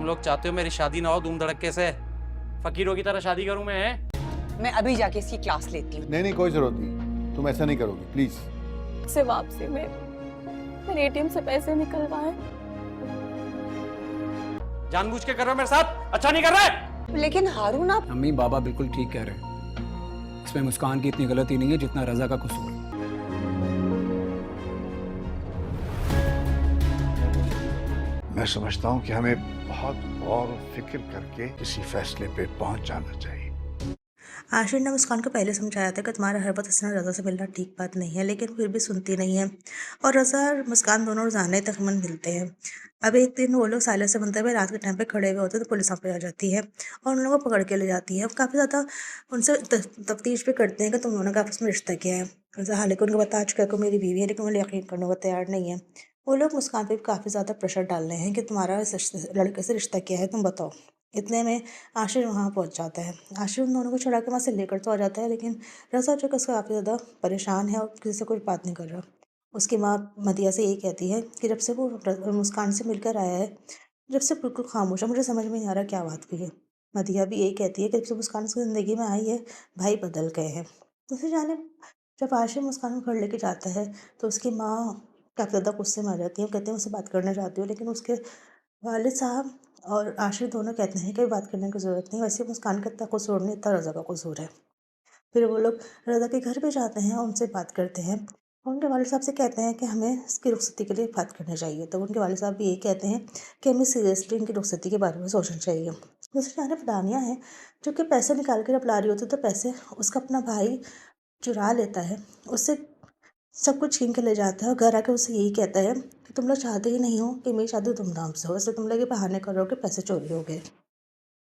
तुम लोग चाहते हो मेरी शादी ना हो धूम धड़क्के से, फकीरों की तरह शादी करूं मैं? मैं अभी जाके इसकी क्लास लेती हूँ। नहीं कोई जरूरत नहीं, तुम ऐसा नहीं करोगी प्लीज। से वापसी में मेरे एटीएम से पैसे निकलवाए। जानबूझ के कर रहे हो मेरे साथ, अच्छा नहीं कर रहे। लेकिन हारून आप अम्मी बाबा बिल्कुल ठीक कह रहे हैं, इसमें मुस्कान की इतनी गलती नहीं है जितना रजा का कसूर है। मैं समझता हूँ कि हमें बहुत गौर और फिक्र करके किसी फैसले पे पहुंच जाना चाहिए। आशिर ने मुस्कान को पहले समझाया था कि तुम्हारा हर वक्त हसन रज़ा से मिलना ठीक बात नहीं है, लेकिन फिर भी सुनती नहीं है और रज़ा और मुस्कान दोनों रोज़ाना ही तकरीबन मिलते हैं। अब एक दिन वो लोग साले से बनते हुए रात के टाइम पे खड़े हुए होते हैं तो पुलिस वहाँ पे आ जाती है और उन लोगों को पकड़ के ले जाती है। अब काफ़ी ज़्यादा उनसे तफ्तीश भी करते हैं कि तुम दोनों का आपस में रिश्ता क्या है। हालांकि उनको बता चुका है कि मेरी बीवी है, लेकिन वो यकीन करने को तैयार नहीं है। वो लोग मुस्कान पर काफ़ी ज़्यादा प्रेशर डाल रहे हैं कि तुम्हारा इस लड़के से रिश्ता क्या है, तुम बताओ। इतने में आशिर वहाँ पहुँच जाता है। आशिर उन दोनों को छुड़ा के वहाँ से लेकर तो आ जाता है, लेकिन रज़ा जो कि उसका काफ़ी ज़्यादा परेशान है और किसी से कोई बात नहीं कर रहा। उसकी माँ मदिया से यही कहती है कि जब से वो मुस्कान से मिलकर आया है, जब से बिल्कुल खामोश है, मुझे समझ में नहीं आ रहा क्या बात हुई है। मदिया भी यही कहती है कि जब से मुस्कान उसकी ज़िंदगी में आई है, भाई बदल गए हैं। दूसरी जानिब जब आशिर मुस्कान को घर लेके जाता है तो उसकी माँ काफ़ी ज़्यादा गुस्से में आ जाती है। कहते हैं मुझसे बात करना चाहती हूँ, लेकिन उसके वालिद साहब और आशिर दोनों कहते हैं कि बात करने की ज़रूरत नहीं, वैसे मुस्कान का इतना कसूर नहीं, इतना रज़ा का कसूर है। फिर वो लोग रज़ा के घर पे जाते हैं और उनसे बात करते हैं और उनके वालिद साहब से कहते हैं कि हमें इसकी रुखसती के लिए बात करनी चाहिए। तो उनके वालिद साहब भी यही कहते हैं कि हमें सीरियसली इनकी रुखसती के बारे में सोचना चाहिए। दूसरी जानब दानिया है जो कि पैसे निकाल कर जब ला रही होती है तो पैसे उसका अपना भाई चुरा लेता है, उससे सब कुछ छीन के ले जाता है और घर आके उससे यही कहता है कि तुम लोग चाहते ही नहीं हो कि मेरी शादी धूमधाम से हो, इसलिए तुम लोग ये बहाने कर रहे हो कि पैसे चोरी हो गए।